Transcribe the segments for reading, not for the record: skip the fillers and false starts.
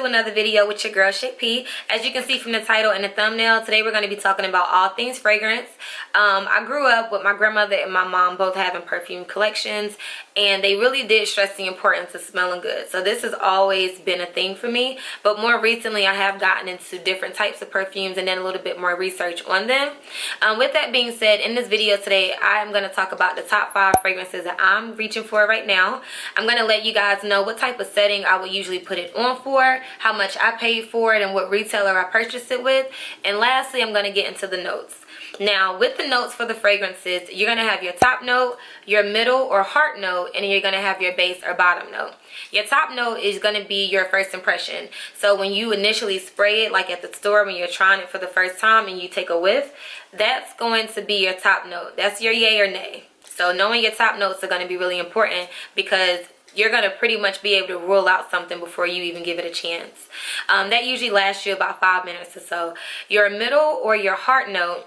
to another video with your girl Shake P. As you can see from the title and the thumbnail, today we're going to be talking about all things fragrance. I grew up with my grandmother and my mom both having perfume collections, and they really did stress the importance of smelling good. So this has always been a thing for me, but more recently I have gotten into different types of perfumes and then a little bit more research on them. With that being said, in this video today I am going to talk about the top 5 fragrances that I'm reaching for right now. I'm going to let you guys know what type of setting I would usually put it on for, how much I paid for it, and what retailer I purchased it with. And lastly, I'm going to get into the notes. Now, with the notes for the fragrances, you're going to have your top note, your middle or heart note, and then you're going to have your base or bottom note. Your top note is going to be your first impression. So when you initially spray it, like at the store when you're trying it for the first time and you take a whiff, that's going to be your top note. That's your yay or nay. So knowing your top notes are going to be really important, because you're going to pretty much be able to rule out something before you even give it a chance. That usually lasts you about 5 minutes or so. Your middle or your heart note,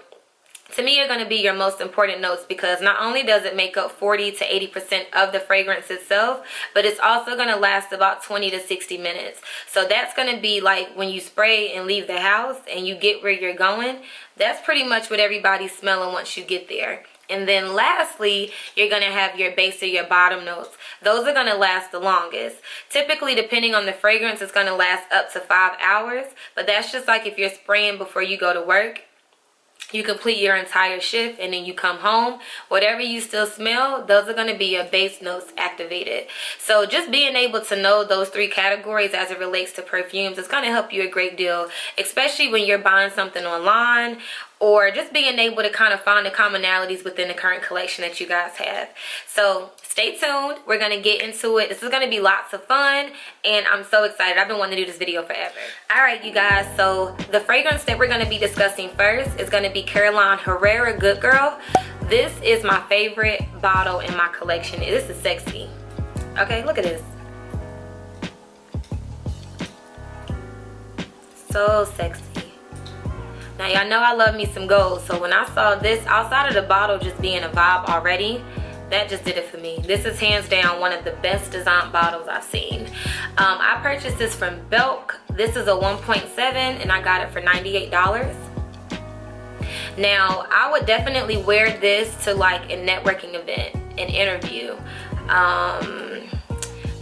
to me, are going to be your most important notes, because not only does it make up 40 to 80% of the fragrance itself, but it's also going to last about 20 to 60 minutes. So that's going to be like when you spray and leave the house and you get where you're going. That's pretty much what everybody's smelling once you get there. And then lastly, you're going to have your base or your bottom notes. Those are going to last the longest. Typically, depending on the fragrance, it's going to last up to 5 hours. But that's just like if you're spraying before you go to work. You complete your entire shift and then you come home. Whatever you still smell, those are going to be your base notes activated. So just being able to know those 3 categories as it relates to perfumes is going to help you a great deal, especially when you're buying something online, or just being able to kind of find the commonalities within the current collection that you guys have. So stay tuned. We're going to get into it. This is going to be lots of fun, and I'm so excited. I've been wanting to do this video forever. Alright, you guys, so the fragrance that we're going to be discussing first is going to be Herrera Good Girl. This is my favorite bottle in my collection. This is sexy. Okay, look at this. So sexy. Now, y'all know I love me some gold, so when I saw this, outside of the bottle just being a vibe already, that just did it for me. This is hands down one of the best designed bottles I've seen. I purchased this from Belk. This is a 1.7 and I got it for $98. Now, I would definitely wear this to like a networking event, an interview.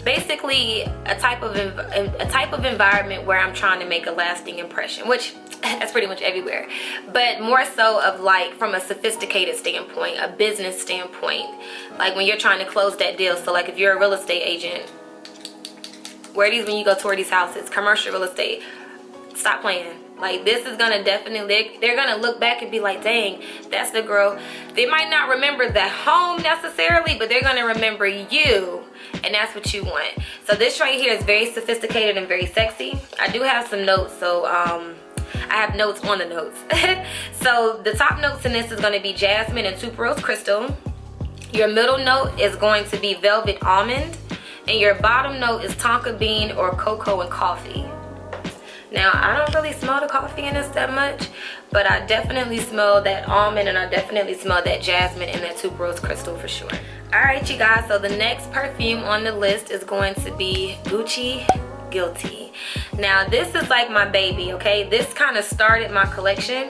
Basically a type of environment where I'm trying to make a lasting impression, which that's pretty much everywhere, but more so of like from a sophisticated standpoint, a business standpoint, like when you're trying to close that deal. So like if you're a real estate agent, wear these when you go tour these houses. Commercial real estate, stop playing. Like, this is gonna definitely, they're gonna look back and be like, dang, that's the girl. They might not remember the home necessarily, but they're gonna remember you, and that's what you want. So this right here is very sophisticated and very sexy. I do have some notes, so I have notes on the notes. So the top notes in this is going to be jasmine and tuberose crystal. Your middle note is going to be velvet almond, and your bottom note is tonka bean or cocoa and coffee. Now, I don't really smell the coffee in this that much, but I definitely smell that almond, and I definitely smell that jasmine and that tuberose crystal for sure. Alright, you guys, so the next perfume on the list is going to be Gucci Guilty. Now, this is like my baby, okay? This kind of started my collection.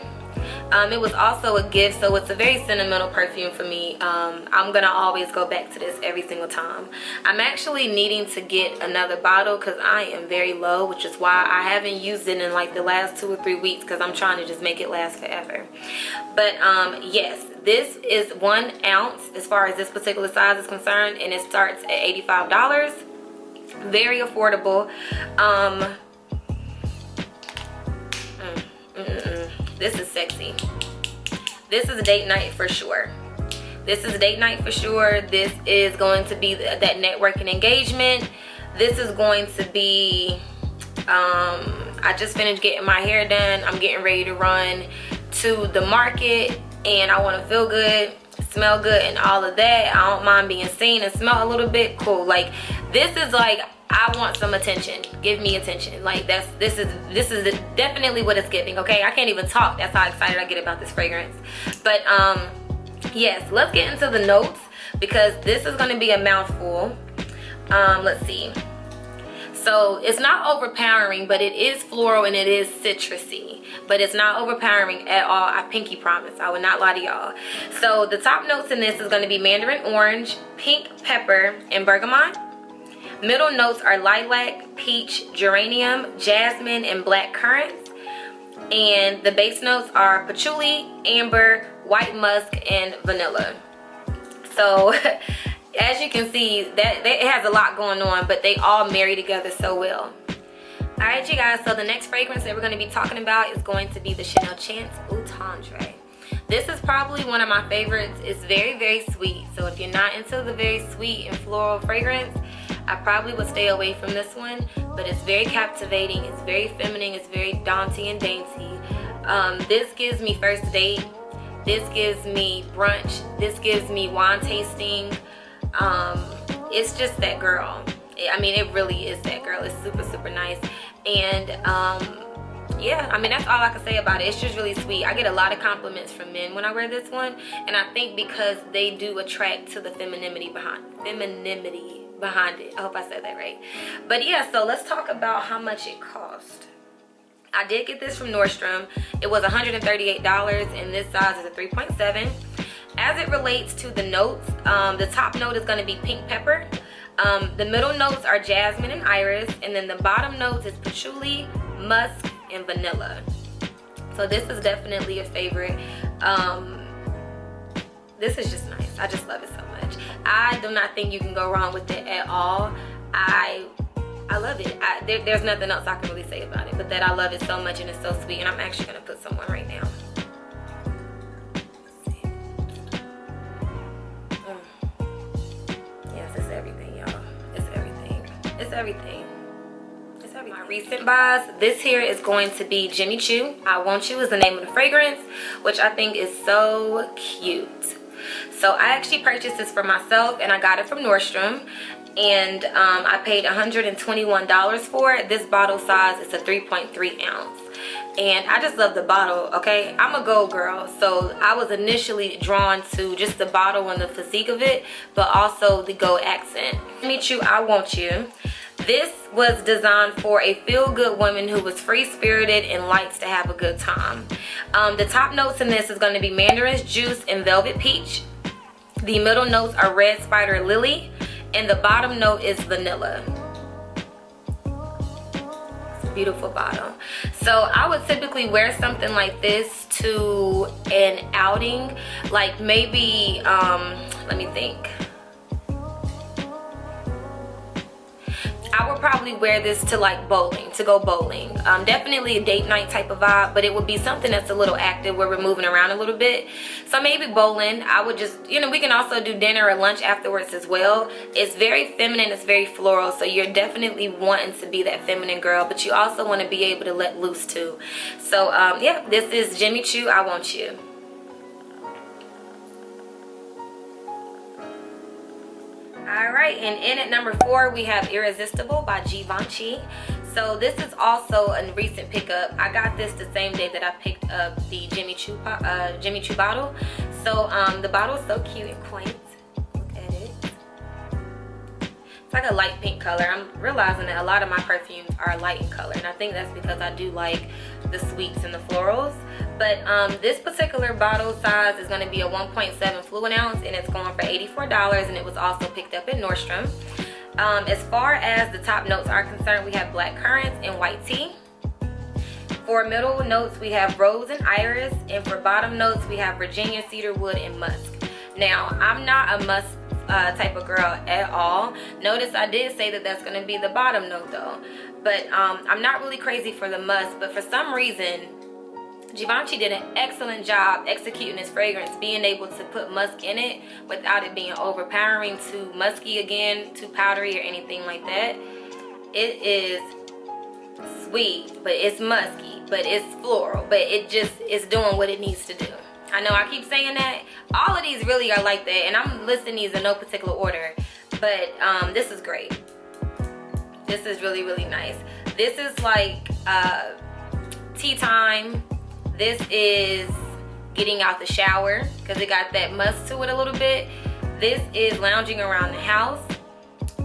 It was also a gift, so it's a very sentimental perfume for me. I'm gonna always go back to this every single time. I'm actually needing to get another bottle because I am very low, which is why I haven't used it in like the last 2 or 3 weeks, because I'm trying to just make it last forever. But yes, this is 1 ounce as far as this particular size is concerned, and it starts at $85. Very affordable. This is sexy. This is a date night for sure. This is a date night for sure. This is going to be that networking engagement. This is going to be, I just finished getting my hair done. I'm getting ready to run to the market, and I want to feel good, smell good, and all of that. I don't mind being seen and smell a little bit cool. Like, this is like, I want some attention. Give me attention. Like, this is definitely what it's giving. Okay, I can't even talk. That's how excited I get about this fragrance. But yes, let's get into the notes, because this is going to be a mouthful. Let's see. So it's not overpowering, but it is floral and it is citrusy, but it's not overpowering at all. I pinky promise, I would not lie to y'all. So the top notes in this is going to be mandarin orange, pink pepper, and bergamot. Middle notes are lilac, peach, geranium, jasmine, and black currants. And the base notes are patchouli, amber, white musk, and vanilla. So as you can see, that it has a lot going on, but they all marry together so well. Alright you guys, so the next fragrance that we're going to be talking about is going to be the Chanel Chance Eau Tendre. This is probably one of my favorites. It's very, very sweet. So if you're not into the very sweet and floral fragrance, I probably would stay away from this one. But it's very captivating. It's very feminine. It's very dainty and dainty. This gives me first date. This gives me brunch. This gives me wine tasting. It's just that girl. I mean, it really is that girl. It's super, super nice. And yeah, I mean, that's all I can say about it. It's just really sweet. I get a lot of compliments from men when I wear this one, and I think because they do attract to the femininity behind it. I hope I said that right. But yeah, so let's talk about how much it cost. I did get this from Nordstrom. It was $138, and this size is a 3.7. As it relates to the notes, the top note is going to be pink pepper. The middle notes are jasmine and iris, and then the bottom notes is patchouli, musk, and vanilla. So this is definitely a favorite. This is just nice. I just love it so much. I do not think you can go wrong with it at all. I love it. There's nothing else I can really say about it, but that I love it so much and it's so sweet. And I'm actually gonna put some on right now. Yes, it's everything, y'all. It's everything. It's everything. My recent buys, this here is going to be Jimmy Choo. I Want You is the name of the fragrance, which I think is so cute. So I actually purchased this for myself, and I got it from Nordstrom, and I paid $121 for it. This bottle size is a 3.3 ounce, and I just love the bottle. Okay, I'm a gold girl, so I was initially drawn to just the bottle and the physique of it, but also the gold accent. Jimmy Choo, I Want You. This was designed for a feel-good woman who was free-spirited and likes to have a good time. The top notes in this is going to be mandarin juice and velvet peach. The middle notes are red spider lily, and the bottom note is vanilla. It's a beautiful bottle. So I would typically wear something like this to an outing, like maybe let me think. I would probably wear this to like bowling, to go bowling. Definitely a date night type of vibe, but it would be something that's a little active where we're moving around a little bit. So maybe bowling. I would just, you know, we can also do dinner or lunch afterwards as well. It's very feminine, it's very floral, so you're definitely wanting to be that feminine girl, but you also want to be able to let loose too. So yeah, this is Jimmy Choo, I Want You. Alright, and in at number 4 we have Irresistible by Givenchy. So this is also a recent pickup. I got this the same day that I picked up the Jimmy Choo bottle. So the bottle is so cute and quaint. Look at it. It's like a light pink color. I'm realizing that a lot of my perfumes are light in color, and I think that's because I do like the sweets and the florals. But this particular bottle size is going to be a 1.7 fluid ounce, and it's going for $84, and it was also picked up at Nordstrom. As far as the top notes are concerned, we have black currants and white tea. For middle notes, we have rose and iris, and for bottom notes, we have Virginia, cedarwood, and musk. Now, I'm not a musk type of girl at all. Notice I did say that that's going to be the bottom note though, but I'm not really crazy for the musk, but for some reason Givenchy did an excellent job executing this fragrance, being able to put musk in it without it being overpowering, too musky again, too powdery or anything like that. It is sweet, but it's musky, but it's floral, but it just is doing what it needs to do. I know I keep saying that. All of these really are like that, and I'm listing these in no particular order, but this is great. This is really, really nice. This is like tea time. This is getting out the shower because it got that musk to it a little bit. This is lounging around the house.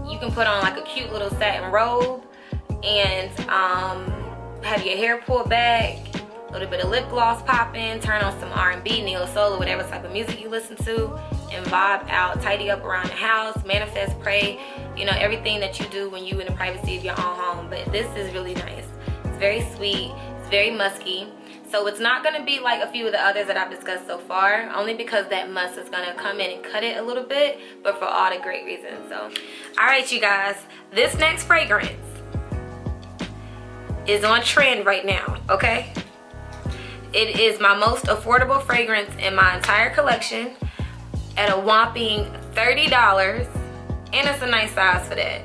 You can put on like a cute little satin robe. and have your hair pulled back, a little bit of lip gloss popping, turn on some R&B, neo soul, or whatever type of music you listen to, and vibe out. Tidy up around the house, manifest, pray, you know, everything that you do when you in the privacy of your own home. But this is really nice. It's very sweet, it's very musky. So it's not going to be like a few of the others that I've discussed so far, only because that musk is going to come in and cut it a little bit, but for all the great reasons. So alright, you guys, this next fragrance is on trend right now, okay? It is my most affordable fragrance in my entire collection at a whopping $30, and it's a nice size for that.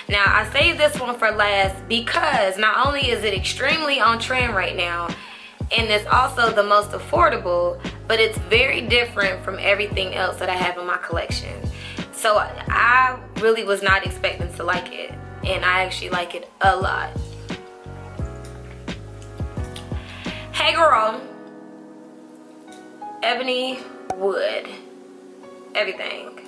Now, I saved this one for last because not only is it extremely on trend right now, and it's also the most affordable, but it's very different from everything else that I have in my collection. So I really was not expecting to like it, and I actually like it a lot. Hey girl, ebony wood, everything.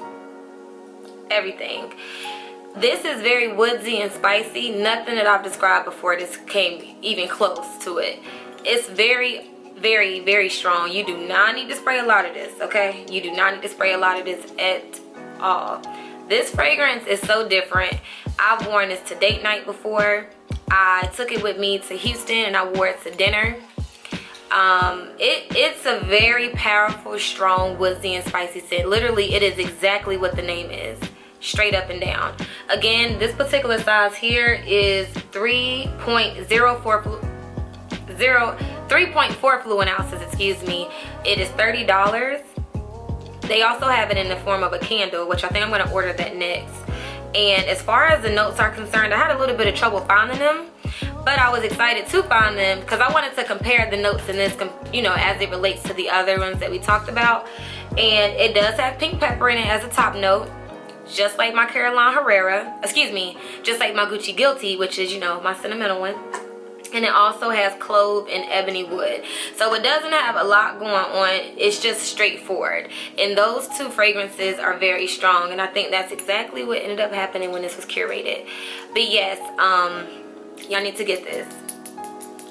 This is very woodsy and spicy. Nothing that I've described before this came even close to it. It's very, very, very strong. You do not need to spray a lot of this, okay? You do not need to spray a lot of this at all. This fragrance is so different. I've worn this to date night before. I took it with me to Houston and I wore it to dinner. It's a very powerful, strong, woodsy and spicy scent. Literally, it is exactly what the name is. Straight up and down. Again, this particular size here is 3.4 fluid ounces, excuse me. It is $30. They also have it in the form of a candle, which I think I'm going to order that next. And as far as the notes are concerned, I had a little bit of trouble finding them, but I was excited to find them because I wanted to compare the notes in this, you know, as it relates to the other ones that we talked about. And it does have pink pepper in it as a top note, just like my Herrera, excuse me, just like my Gucci Guilty, which is, you know, my sentimental one. And it also has clove and ebony wood. So it doesn't have a lot going on. It's just straightforward. And those two fragrances are very strong. And I think that's exactly what ended up happening when this was curated. But yes, y'all need to get this.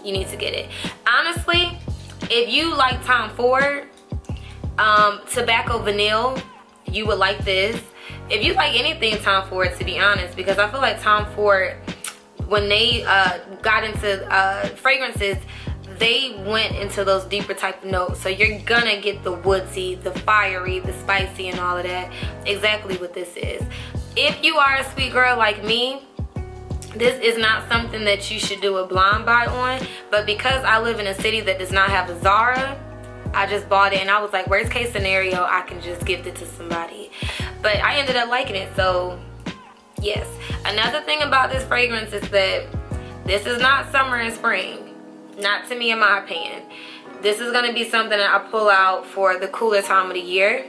You need to get it. Honestly, if you like Tom Ford, Tobacco Vanille, you would like this. If you like anything Tom Ford, to be honest, because I feel like Tom Ford, when they got into fragrances, they went into those deeper type of notes. So you're gonna get the woodsy, the fiery, the spicy, and all of that. Exactly what this is. If you are a sweet girl like me, this is not something that you should do a blind buy on. But because I live in a city that does not have a Zara, I just bought it and I was like, worst case scenario, I can just gift it to somebody. But I ended up liking it, so yes. Another thing about this fragrance is that this is not summer and spring. Not to me, in my opinion. This is going to be something that I pull out for the cooler time of the year.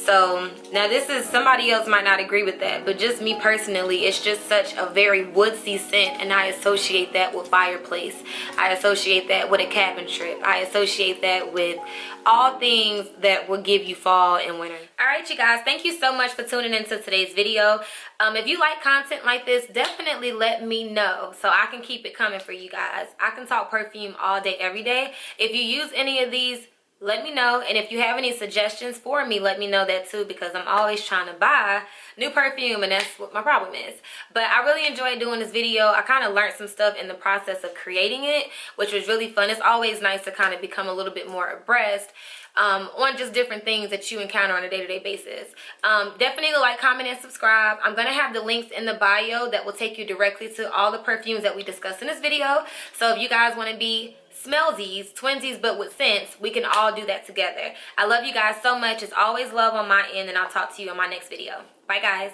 So now this is, somebody else might not agree with that, but just me personally, it's just such a very woodsy scent, and I associate that with fireplace. I associate that with a cabin trip. I associate that with all things that will give you fall and winter. Alright, you guys, thank you so much for tuning into today's video. If you like content like this, definitely let me know so I can keep it coming for you guys. I can talk perfume all day, every day. If you use any of these, let me know. And if you have any suggestions for me, let me know that too, because I'm always trying to buy new perfume, and that's what my problem is. But I really enjoyed doing this video. I kind of learned some stuff in the process of creating it, which was really fun. It's always nice to kind of become a little bit more abreast on just different things that you encounter on a day-to-day basis. Definitely like, comment, and subscribe. I'm going to have the links in the bio that will take you directly to all the perfumes that we discussed in this video. So if you guys want to be smellsies, twinsies, but with scents, we can all do that together. I love you guys so much. It's always love on my end, and I'll talk to you in my next video. Bye, guys.